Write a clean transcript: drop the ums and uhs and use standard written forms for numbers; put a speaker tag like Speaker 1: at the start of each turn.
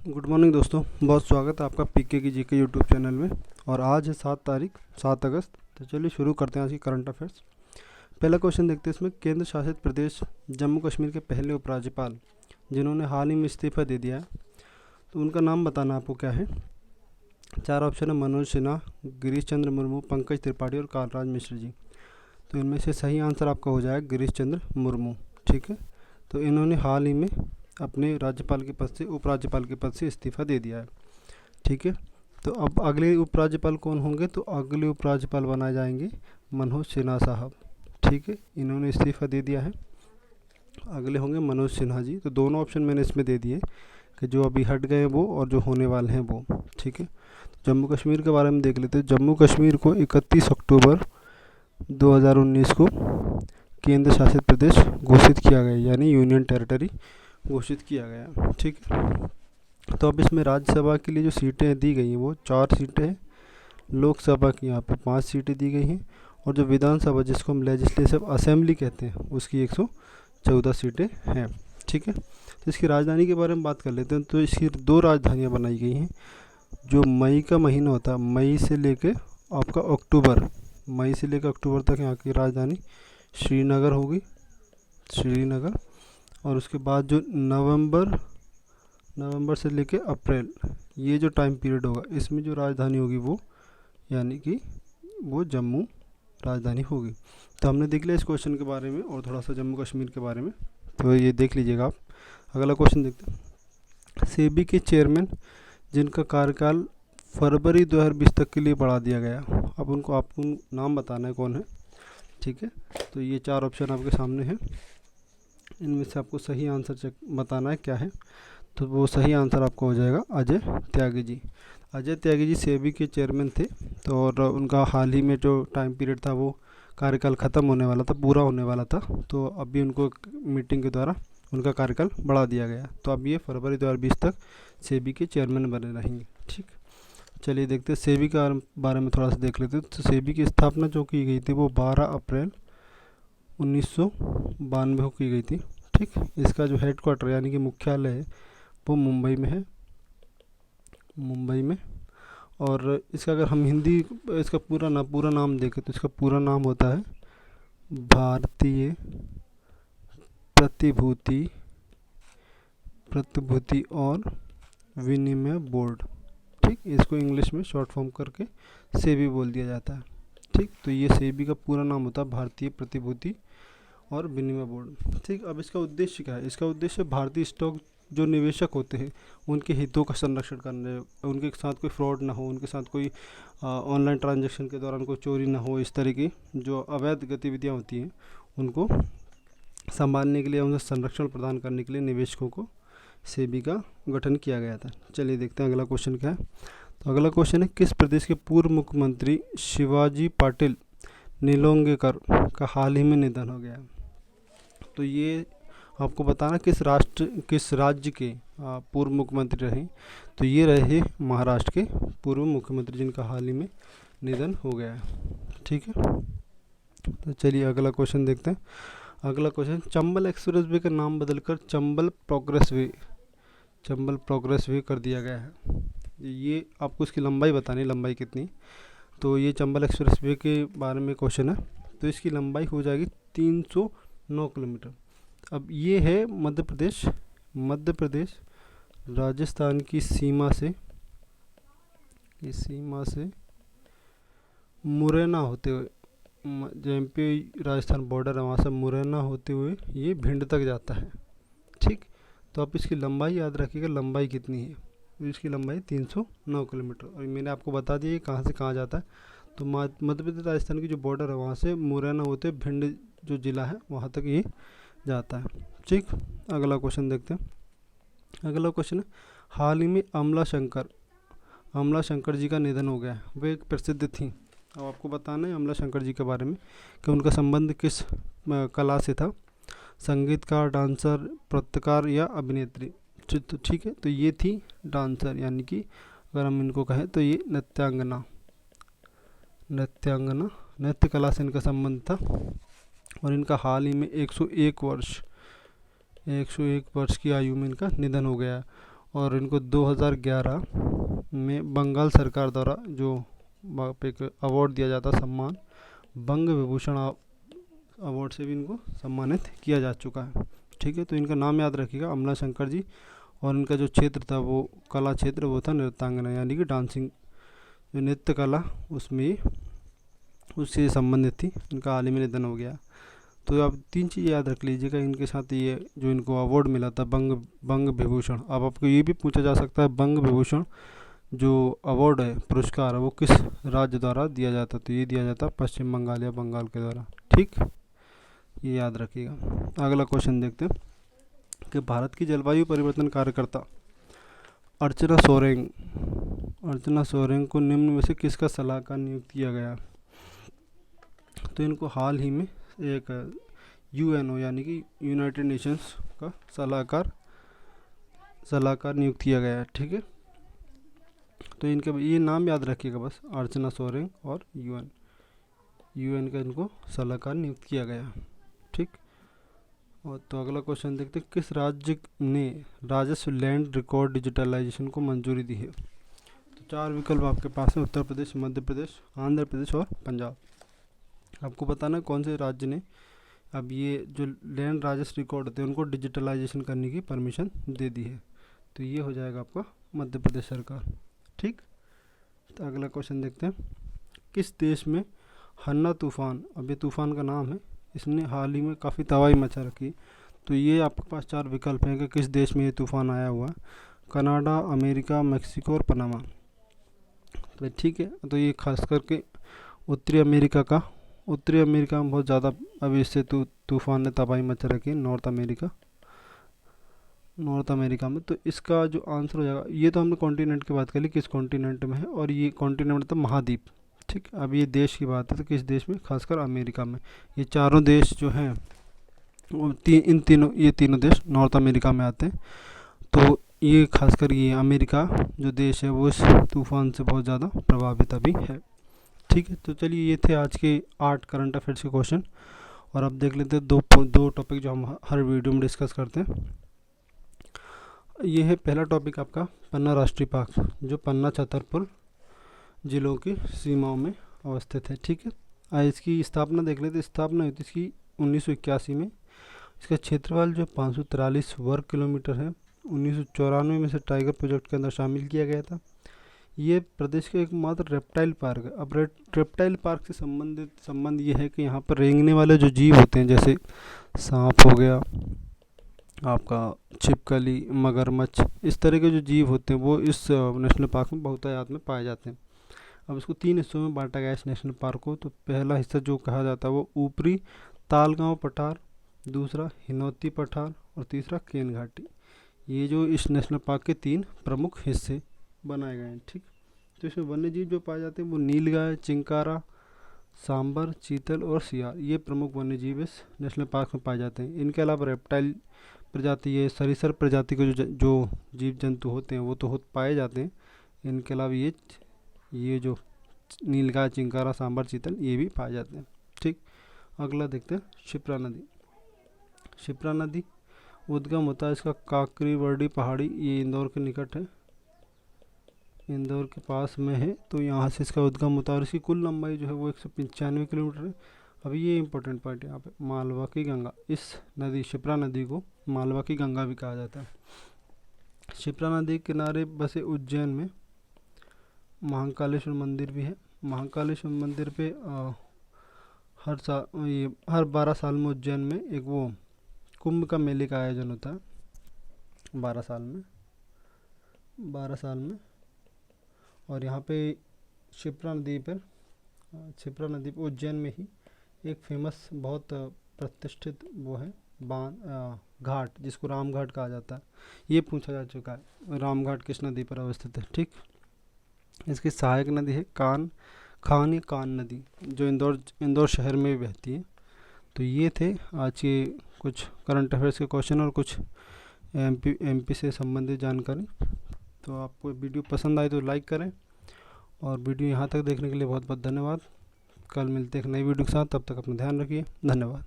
Speaker 1: Good morning दोस्तों, बहुत स्वागत है आपका पीके की जीके यूट्यूब चैनल में। और आज है 7 अगस्त। तो चलिए शुरू करते हैं आज की करंट अफेयर्स। पहला क्वेश्चन देखते हैं इसमें। केंद्र शासित प्रदेश जम्मू कश्मीर के पहले उपराज्यपाल जिन्होंने हाल ही में इस्तीफा दे दिया है, तो उनका नाम बताना आपको क्या है। 4 ऑप्शन है। मनोज सिन्हा, गिरीश चंद्र मुर्मू, पंकज त्रिपाठी और कालराज मिश्र जी। तो इनमें से सही आंसर आपका हो जाएगा गिरीश चंद्र मुर्मू। ठीक है, तो इन्होंने हाल ही में अपने राज्यपाल के पद से उपराज्यपाल के पद से इस्तीफा दे दिया है। ठीक है, तो अब अगले उपराज्यपाल कौन होंगे, तो अगले उपराज्यपाल बनाए जाएंगे मनोज सिन्हा साहब। ठीक है, इन्होंने इस्तीफा दे दिया है, अगले होंगे मनोज सिन्हा जी। तो दोनों ऑप्शन मैंने इसमें दे दिए कि जो अभी हट गए वो और जो होने वाले हैं वो। ठीक है, जम्मू कश्मीर के बारे में देख लेते हैं। जम्मू कश्मीर को 31 अक्टूबर 2019 को केंद्र शासित प्रदेश घोषित किया गया, यानी यूनियन टेरिटरी घोषित किया गया। ठीक है, तो अब इसमें राज्यसभा के लिए जो सीटें दी गई हैं वो 4 सीटें हैं। लोकसभा की यहाँ पे 5 सीटें दी गई हैं, और जो विधानसभा जिसको हम लेजिस्लेटिव असेंबली कहते हैं उसकी 114 सीटें हैं। ठीक है, तो इसकी राजधानी के बारे में बात कर लेते हैं। तो इसकी 2 राजधानियाँ बनाई गई हैं। जो मई का महीना होता है, मई से लेके आपका अक्टूबर, मई से लेकर अक्टूबर तक यहाँ की राजधानी श्रीनगर होगी, श्रीनगर। और उसके बाद जो नवंबर से लेके अप्रैल, ये जो टाइम पीरियड होगा इसमें जो राजधानी होगी वो यानी कि वो जम्मू राजधानी होगी। तो हमने देख लिया इस क्वेश्चन के बारे में और थोड़ा सा जम्मू कश्मीर के बारे में, तो ये देख लीजिएगा आप। अगला क्वेश्चन देखते हैं। सेबी के चेयरमैन जिनका कार्यकाल फरवरी 2020 तक के लिए बढ़ा दिया गया, अब आपको नाम बताना है कौन है। ठीक है, तो ये 4 ऑप्शन आपके सामने हैं, इनमें से आपको सही आंसर बताना है क्या है। तो वो सही आंसर आपको हो जाएगा अजय त्यागी जी। अजय त्यागी जी सेबी के चेयरमैन थे, तो और उनका हाल ही में जो टाइम पीरियड था वो कार्यकाल ख़त्म होने वाला था, पूरा होने वाला था। तो अभी उनको मीटिंग के द्वारा उनका कार्यकाल बढ़ा दिया गया। तो अब ये फरवरी 2020 तक सेबी के चेयरमैन बने रहेंगे। ठीक, चलिए देखते हैं सेबी के बारे में थोड़ा सा देख लेते हैं। तो सेबी की स्थापना जो की गई थी वो 12 अप्रैल 1992 को की गई थी। ठीक, इसका जो हेडक्वार्टर यानी कि मुख्यालय है वो मुंबई में है, मुंबई में। और इसका अगर हम हिंदी इसका पूरा नाम देखें तो इसका पूरा नाम होता है भारतीय प्रतिभूति और विनिमय बोर्ड। ठीक, इसको इंग्लिश में शॉर्ट फॉर्म करके सेबी बोल दिया जाता है। ठीक, तो ये सेबी का पूरा नाम होता है भारतीय प्रतिभूति और विनिमय बोर्ड। ठीक, अब इसका उद्देश्य क्या है। इसका उद्देश्य भारतीय स्टॉक जो निवेशक होते हैं उनके हितों का संरक्षण करने, उनके साथ कोई फ्रॉड ना हो, उनके साथ कोई ऑनलाइन ट्रांजैक्शन के दौरान कोई चोरी ना हो, इस तरह की जो अवैध गतिविधियां होती हैं उनको संभालने के लिए, उन्हें संरक्षण प्रदान करने के लिए निवेशकों को सेबी का गठन किया गया था। चलिए देखते हैं अगला क्वेश्चन क्या है। तो अगला क्वेश्चन है, किस प्रदेश के पूर्व मुख्यमंत्री शिवाजी पाटिल निलोंगेकर का हाल ही में निधन हो गया। तो ये आपको बताना किस राज्य के पूर्व मुख्यमंत्री रहे। तो ये रहे महाराष्ट्र के पूर्व मुख्यमंत्री जिनका हाल ही में निधन हो गया है। ठीक है, तो चलिए अगला क्वेश्चन देखते हैं। अगला क्वेश्चन, चंबल एक्सप्रेस वे का नाम बदलकर चंबल प्रोग्रेस वे कर दिया गया है। ये आपको इसकी लंबाई बतानी है, लंबाई कितनी। तो ये चंबल एक्सप्रेस वे के बारे में क्वेश्चन है। तो इसकी लंबाई हो जाएगी 309 किलोमीटर। अब ये है मध्य प्रदेश राजस्थान की सीमा से मुरैना होते हुए, जहाँ पे राजस्थान बॉर्डर है वहाँ से मुरैना होते हुए ये भिंड तक जाता है। ठीक, तो आप इसकी लंबाई याद रखिएगा, लंबाई कितनी है। तो इसकी लंबाई 309 किलोमीटर। और मैंने आपको बता दिया कहाँ से कहाँ जाता है। तो मध्य प्रदेश राजस्थान की जो बॉर्डर है वहाँ से मुरैना होते भिंड जो ज़िला है वहाँ तक ये जाता है। ठीक, अगला क्वेश्चन देखते हैं। अगला क्वेश्चन है, हाल ही में अमला शंकर जी का निधन हो गया है। वे एक प्रसिद्ध थी। अब आपको बताना है अमला शंकर जी के बारे में कि उनका संबंध किस कला से था। संगीतकार, डांसर, पत्रकार या अभिनेत्री। तो ठीक है, तो ये थी डांसर, यानी कि अगर हम इनको कहें तो ये नृत्यांगना नृत्य कला से इनका संबंध था। और इनका हाल ही में 101 वर्ष की आयु में इनका निधन हो गया। और इनको 2011 में बंगाल सरकार द्वारा जो एक अवार्ड दिया जाता, सम्मान बंग विभूषण अवार्ड से भी इनको सम्मानित किया जा चुका है। ठीक है, तो इनका नाम याद रखिएगा, अमला शंकर जी। और इनका जो क्षेत्र था वो कला क्षेत्र वो था नृत्यांगना, यानी कि डांसिंग, जो नृत्य कला उसमें उससे संबंधित थी। इनका हाल ही में निधन हो गया। तो आप 3 चीज़ याद रख लीजिएगा इनके साथ, ये जो इनको अवार्ड मिला था बंग विभूषण। अब आपको ये भी पूछा जा सकता है बंग विभूषण जो अवार्ड है, पुरस्कार है, वो किस राज्य द्वारा दिया जाता, तो ये दिया जाता पश्चिम बंगाल या बंगाल के द्वारा। ठीक, ये याद रखिएगा। अगला क्वेश्चन देखते हैं कि भारत की जलवायु परिवर्तन कार्यकर्ता अर्चना सोरेंग को निम्न में से किसका सलाहकार नियुक्त किया गया। तो इनको हाल ही में एक यूएनओ यानी कि यूनाइटेड नेशंस का सलाहकार नियुक्त किया गया है। ठीक है, तो इनके ये नाम याद रखिएगा बस, अर्चना सोरेंग और यूएन का इनको सलाहकार नियुक्त किया गया। ठीक, और तो अगला क्वेश्चन देखते हैं, किस राज्य ने राजस्व लैंड रिकॉर्ड डिजिटलाइजेशन को मंजूरी दी है। तो 4 विकल्प आपके पास हैं, उत्तर प्रदेश, मध्य प्रदेश, आंध्र प्रदेश और पंजाब। आपको बताना है कौन से राज्य ने अब ये जो लैंड राजस्व रिकॉर्ड होते हैं उनको डिजिटलाइजेशन करने की परमिशन दे दी है। तो ये हो जाएगा आपका मध्य प्रदेश सरकार। ठीक, तो अगला क्वेश्चन देखते हैं, किस देश में हन्ना तूफान, अब ये तूफान का नाम है, इसने हाल ही में काफ़ी तबाही मचा रखी। तो ये आपके पास 4 विकल्प हैं कि किस देश में ये तूफान आया हुआ है, कनाडा, अमेरिका, मैक्सिको और पनामा। तो ठीक है, तो ये खास करके उत्तरी अमेरिका में बहुत ज़्यादा अभी इससे तूफान ने तबाही मचा रखी है, नॉर्थ अमेरिका में। तो इसका जो आंसर हो जाएगा, ये तो हमने कॉन्टिनेंट की बात कर ली, किस कॉन्टिनेंट में है, और ये कॉन्टिनेंट मतलब महाद्वीप। ठीक, अब ये देश की बात है तो किस देश में, खासकर अमेरिका में। ये चारों देश जो हैं वो ये तीनों देश नॉर्थ अमेरिका में आते हैं। तो ये खासकर ये अमेरिका जो देश है वो इस तूफान से बहुत ज़्यादा प्रभावित अभी है। ठीक है, तो चलिए ये थे आज के 8 करंट अफेयर्स के क्वेश्चन। और अब देख लेते हैं दो टॉपिक जो हम हर वीडियो में डिस्कस करते हैं। ये है पहला टॉपिक आपका पन्ना राष्ट्रीय पार्क, जो पन्ना छतरपुर जिलों की सीमाओं में अवस्थित है। ठीक है, इसकी स्थापना देख लेते हैं। स्थापना हुई थी इसकी 1981 में। इसका क्षेत्रफल जो 543 वर्ग किलोमीटर है। 1994 में से टाइगर प्रोजेक्ट के अंदर शामिल किया गया था। ये प्रदेश का एकमात्र रेप्टाइल पार्क है। अब रेप्टाइल पार्क से संबंध ये है कि यहाँ पर रेंगने वाले जो जीव होते हैं, जैसे सांप हो गया, आपका छिपकली, मगरमच्छ, इस तरह के जो जीव होते हैं वो इस नेशनल पार्क में बहुतायत में पाए जाते हैं। अब इसको 3 हिस्सों में बांटा गया इस नेशनल पार्क को। तो पहला हिस्सा जो कहा जाता है वो ऊपरी तालगांव पठार, दूसरा हिनौती पठार और तीसरा केन घाटी। ये जो इस नेशनल पार्क के 3 प्रमुख हिस्से बनाए गए हैं। ठीक, तो इसमें वन्य जीव जो पाए जाते हैं वो नीलगाय, चिंकारा, सांबर, चीतल और सियार, ये प्रमुख वन्य जीव इस नेशनल पार्क में पाए जाते हैं। इनके अलावा रेप्टाइल प्रजाति, ये सरीसृप प्रजाति के जो जीव जंतु होते हैं वो तो पाए जाते हैं। इनके अलावा ये जो नीलगाय, चिंकारा, सांबर, चीतल ये भी पाए जाते हैं। ठीक, अगला देखते हैं शिप्रा नदी उद्गम होता है इसका काकरीवर्डी पहाड़ी, ये इंदौर के निकट है, इंदौर के पास में है। तो यहाँ से इसका उद्गम होता है और इसकी कुल लंबाई जो है वो 195 किलोमीटर है। अभी ये इंपॉर्टेंट पॉइंट है यहाँ पे, मालवा की गंगा, इस नदी शिप्रा नदी को मालवा की गंगा भी कहा जाता है। शिप्रा नदी के किनारे बसे उज्जैन में महाकालेश्वर मंदिर भी है। महाकालेश्वर मंदिर पे हर 12 साल में उज्जैन में एक वो कुंभ का मेले का आयोजन होता है, 12 साल में। और यहाँ पे शिप्रा नदी पर उज्जैन में ही एक फेमस बहुत प्रतिष्ठित वो है घाट, जिसको राम घाट कहा जाता है, ये पूछा जा चुका है। राम घाट किस नदी पर अवस्थित है। ठीक, इसकी सहायक नदी है कान नदी, जो इंदौर शहर में बहती है। तो ये थे आज के कुछ करंट अफेयर्स के क्वेश्चन और कुछ एमपी से संबंधित जानकारी। तो आपको वीडियो पसंद आए तो लाइक करें, और वीडियो यहाँ तक देखने के लिए बहुत बहुत धन्यवाद। कल मिलते हैं एक नई वीडियो के साथ, तब तक अपना ध्यान रखिए। धन्यवाद।